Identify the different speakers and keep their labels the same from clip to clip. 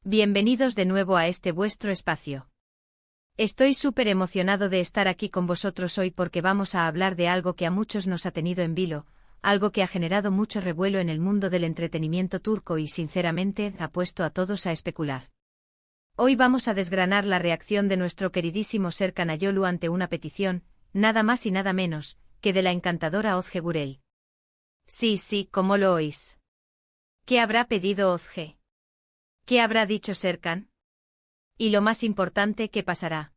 Speaker 1: Bienvenidos de nuevo a este vuestro espacio. Estoy súper emocionado de estar aquí con vosotros hoy porque vamos a hablar de algo que a muchos nos ha tenido en vilo, algo que ha generado mucho revuelo en el mundo del entretenimiento turco y sinceramente ha puesto a todos a especular. Hoy vamos a desgranar la reacción de nuestro queridísimo Serkan Ayolu ante una petición, nada más y nada menos, que de la encantadora Özge Gürel. Sí, como lo oís. ¿Qué habrá pedido Özge? ¿Qué habrá dicho Serkan? Y lo más importante, ¿qué pasará?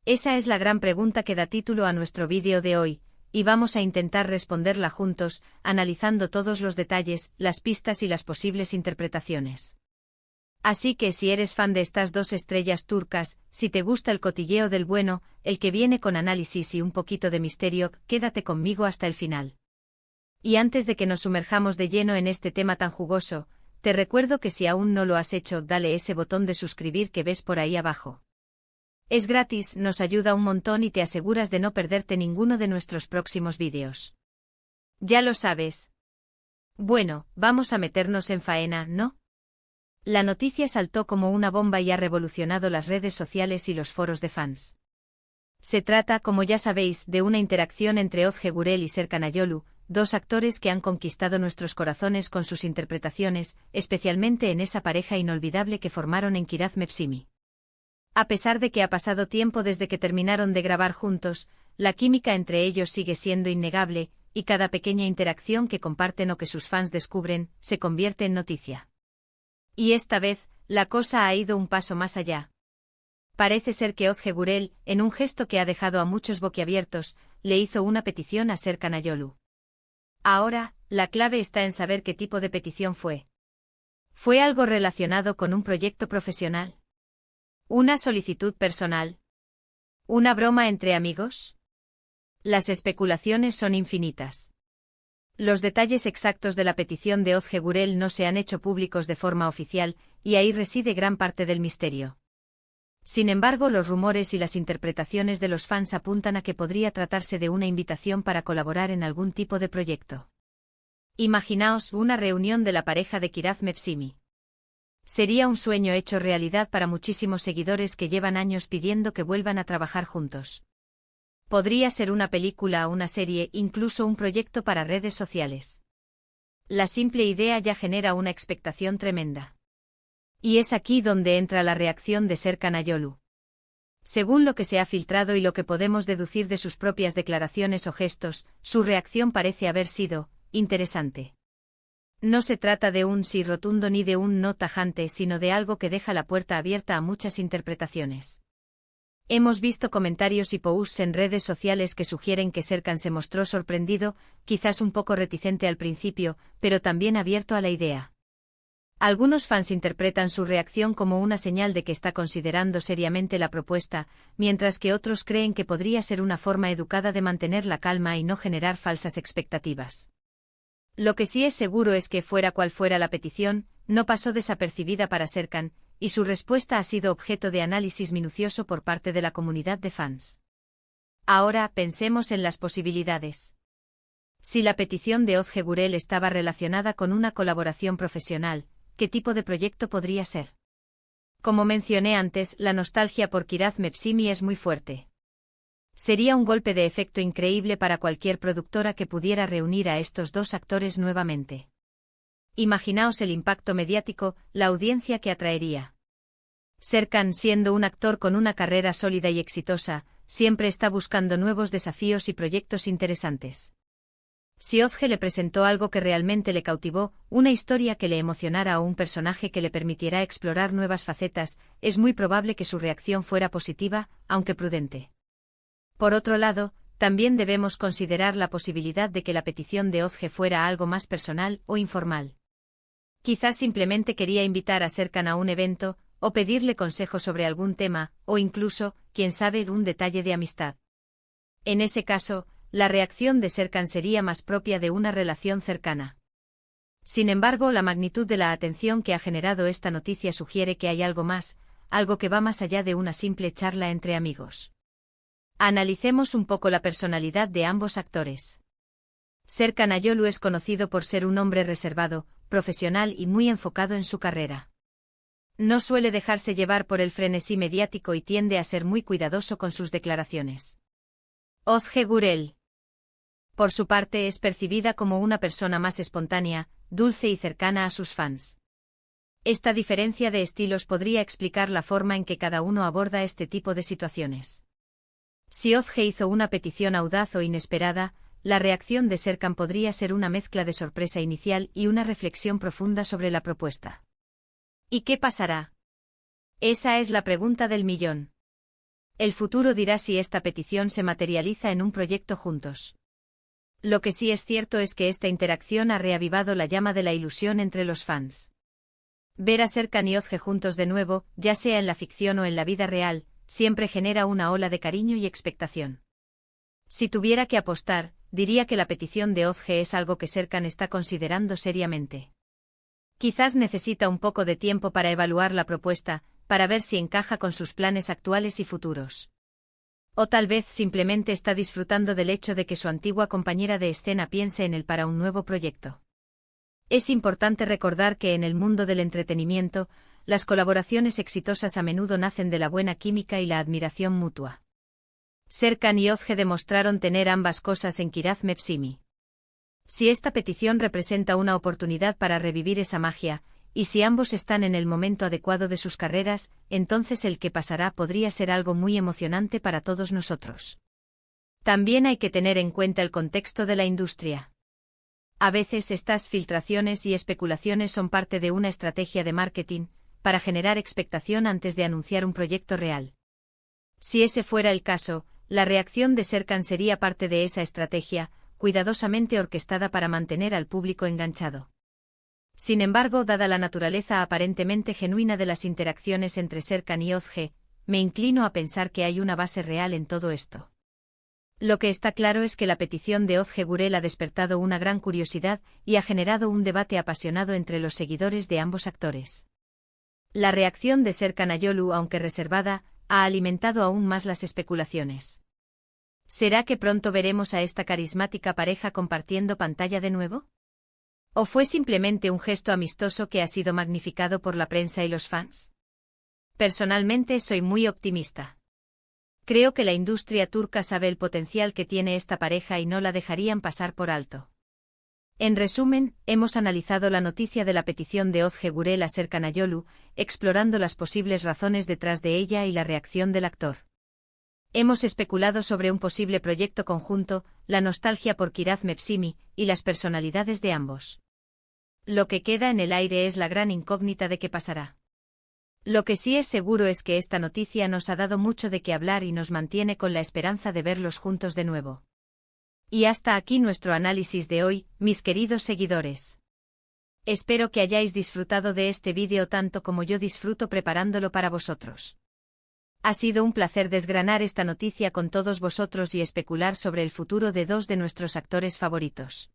Speaker 1: Esa es la gran pregunta que da título a nuestro vídeo de hoy, y vamos a intentar responderla juntos, analizando todos los detalles, las pistas y las posibles interpretaciones. Así que si eres fan de estas dos estrellas turcas, si te gusta el cotilleo del bueno, el que viene con análisis y un poquito de misterio, quédate conmigo hasta el final. Y antes de que nos sumerjamos de lleno en este tema tan jugoso, te recuerdo que si aún no lo has hecho, dale ese botón de suscribir que ves por ahí abajo. Es gratis, nos ayuda un montón y te aseguras de no perderte ninguno de nuestros próximos vídeos. Ya lo sabes. Bueno, vamos a meternos en faena, ¿no? La noticia saltó como una bomba y ha revolucionado las redes sociales y los foros de fans. Se trata, como ya sabéis, de una interacción entre Özge Gürel y Serkan Ayolu, dos actores que han conquistado nuestros corazones con sus interpretaciones, especialmente en esa pareja inolvidable que formaron en Kiraz Mevsimi. A pesar de que ha pasado tiempo desde que terminaron de grabar juntos, la química entre ellos sigue siendo innegable, y cada pequeña interacción que comparten o que sus fans descubren, se convierte en noticia. Y esta vez, la cosa ha ido un paso más allá. Parece ser que Özge Gürel, en un gesto que ha dejado a muchos boquiabiertos, le hizo una petición a Serkan Ayolu. Ahora, la clave está en saber qué tipo de petición fue. ¿Fue algo relacionado con un proyecto profesional? ¿Una solicitud personal? ¿Una broma entre amigos? Las especulaciones son infinitas. Los detalles exactos de la petición de Özge Gürel no se han hecho públicos de forma oficial, y ahí reside gran parte del misterio. Sin embargo, los rumores y las interpretaciones de los fans apuntan a que podría tratarse de una invitación para colaborar en algún tipo de proyecto. Imaginaos una reunión de la pareja de Kiraz Mevsimi. Sería un sueño hecho realidad para muchísimos seguidores que llevan años pidiendo que vuelvan a trabajar juntos. Podría ser una película, una serie, incluso un proyecto para redes sociales. La simple idea ya genera una expectación tremenda. Y es aquí donde entra la reacción de Serkan Ayolu. Según lo que se ha filtrado y lo que podemos deducir de sus propias declaraciones o gestos, su reacción parece haber sido interesante. No se trata de un sí rotundo ni de un no tajante, sino de algo que deja la puerta abierta a muchas interpretaciones. Hemos visto comentarios y posts en redes sociales que sugieren que Serkan se mostró sorprendido, quizás un poco reticente al principio, pero también abierto a la idea. Algunos fans interpretan su reacción como una señal de que está considerando seriamente la propuesta, mientras que otros creen que podría ser una forma educada de mantener la calma y no generar falsas expectativas. Lo que sí es seguro es que, fuera cual fuera la petición, no pasó desapercibida para Serkan, y su respuesta ha sido objeto de análisis minucioso por parte de la comunidad de fans. Ahora, pensemos en las posibilidades. Si la petición de Özge Gürel estaba relacionada con una colaboración profesional, ¿qué tipo de proyecto podría ser? Como mencioné antes, la nostalgia por Kiraz Mevsimi es muy fuerte. Sería un golpe de efecto increíble para cualquier productora que pudiera reunir a estos dos actores nuevamente. Imaginaos el impacto mediático, la audiencia que atraería. Serkan, siendo un actor con una carrera sólida y exitosa, siempre está buscando nuevos desafíos y proyectos interesantes. Si Özge le presentó algo que realmente le cautivó, una historia que le emocionara o un personaje que le permitiera explorar nuevas facetas, es muy probable que su reacción fuera positiva, aunque prudente. Por otro lado, también debemos considerar la posibilidad de que la petición de Özge fuera algo más personal o informal. Quizás simplemente quería invitar a Serkan a un evento, o pedirle consejo sobre algún tema, o incluso, quién sabe, un detalle de amistad. En ese caso, la reacción de Serkan sería más propia de una relación cercana. Sin embargo, la magnitud de la atención que ha generado esta noticia sugiere que hay algo más, algo que va más allá de una simple charla entre amigos. Analicemos un poco la personalidad de ambos actores. Serkan Ayolu es conocido por ser un hombre reservado, profesional y muy enfocado en su carrera. No suele dejarse llevar por el frenesí mediático y tiende a ser muy cuidadoso con sus declaraciones. Ozge Gurel. Por su parte, es percibida como una persona más espontánea, dulce y cercana a sus fans. Esta diferencia de estilos podría explicar la forma en que cada uno aborda este tipo de situaciones. Si Ozge hizo una petición audaz o inesperada, la reacción de Serkan podría ser una mezcla de sorpresa inicial y una reflexión profunda sobre la propuesta. ¿Y qué pasará? Esa es la pregunta del millón. El futuro dirá si esta petición se materializa en un proyecto juntos. Lo que sí es cierto es que esta interacción ha reavivado la llama de la ilusión entre los fans. Ver a Serkan y Ozge juntos de nuevo, ya sea en la ficción o en la vida real, siempre genera una ola de cariño y expectación. Si tuviera que apostar, diría que la petición de Ozge es algo que Serkan está considerando seriamente. Quizás necesita un poco de tiempo para evaluar la propuesta, para ver si encaja con sus planes actuales y futuros. O tal vez simplemente está disfrutando del hecho de que su antigua compañera de escena piense en él para un nuevo proyecto. Es importante recordar que en el mundo del entretenimiento, las colaboraciones exitosas a menudo nacen de la buena química y la admiración mutua. Serkan y Ozge demostraron tener ambas cosas en Kiraz Mepsimi. Si esta petición representa una oportunidad para revivir esa magia, y si ambos están en el momento adecuado de sus carreras, entonces el que pasará podría ser algo muy emocionante para todos nosotros. También hay que tener en cuenta el contexto de la industria. A veces estas filtraciones y especulaciones son parte de una estrategia de marketing, para generar expectación antes de anunciar un proyecto real. Si ese fuera el caso, la reacción de Serkan sería parte de esa estrategia, cuidadosamente orquestada para mantener al público enganchado. Sin embargo, dada la naturaleza aparentemente genuina de las interacciones entre Serkan y Ozge, me inclino a pensar que hay una base real en todo esto. Lo que está claro es que la petición de Ozge Gurel ha despertado una gran curiosidad y ha generado un debate apasionado entre los seguidores de ambos actores. La reacción de Serkan Ayolu, aunque reservada, ha alimentado aún más las especulaciones. ¿Será que pronto veremos a esta carismática pareja compartiendo pantalla de nuevo? ¿O fue simplemente un gesto amistoso que ha sido magnificado por la prensa y los fans? Personalmente soy muy optimista. Creo que la industria turca sabe el potencial que tiene esta pareja y no la dejarían pasar por alto. En resumen, hemos analizado la noticia de la petición de Ozge Gurel a Serkan Ayolu, explorando las posibles razones detrás de ella y la reacción del actor. Hemos especulado sobre un posible proyecto conjunto, la nostalgia por Kiraz Mepsimi, y las personalidades de ambos. Lo que queda en el aire es la gran incógnita de qué pasará. Lo que sí es seguro es que esta noticia nos ha dado mucho de qué hablar y nos mantiene con la esperanza de verlos juntos de nuevo. Y hasta aquí nuestro análisis de hoy, mis queridos seguidores. Espero que hayáis disfrutado de este vídeo tanto como yo disfruto preparándolo para vosotros. Ha sido un placer desgranar esta noticia con todos vosotros y especular sobre el futuro de dos de nuestros actores favoritos.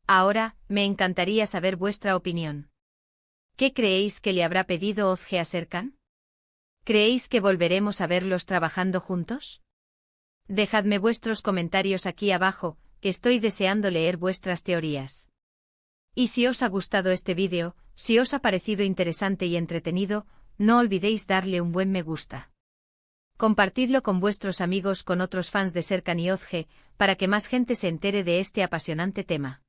Speaker 1: Ahora, me encantaría saber vuestra opinión. ¿Qué creéis que le habrá pedido Ozge a Serkan? ¿Creéis que volveremos a verlos trabajando juntos? Dejadme vuestros comentarios aquí abajo, que estoy deseando leer vuestras teorías. Y si os ha gustado este vídeo, si os ha parecido interesante y entretenido, no olvidéis darle un buen me gusta. Compartidlo con vuestros amigos, con otros fans de Serkan y Ozge, para que más gente se entere de este apasionante tema.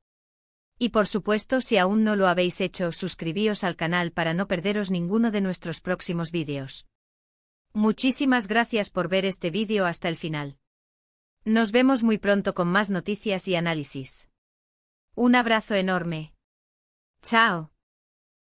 Speaker 1: Y por supuesto, si aún no lo habéis hecho, suscribíos al canal para no perderos ninguno de nuestros próximos vídeos. Muchísimas gracias por ver este vídeo hasta el final. Nos vemos muy pronto con más noticias y análisis. Un abrazo enorme. Chao.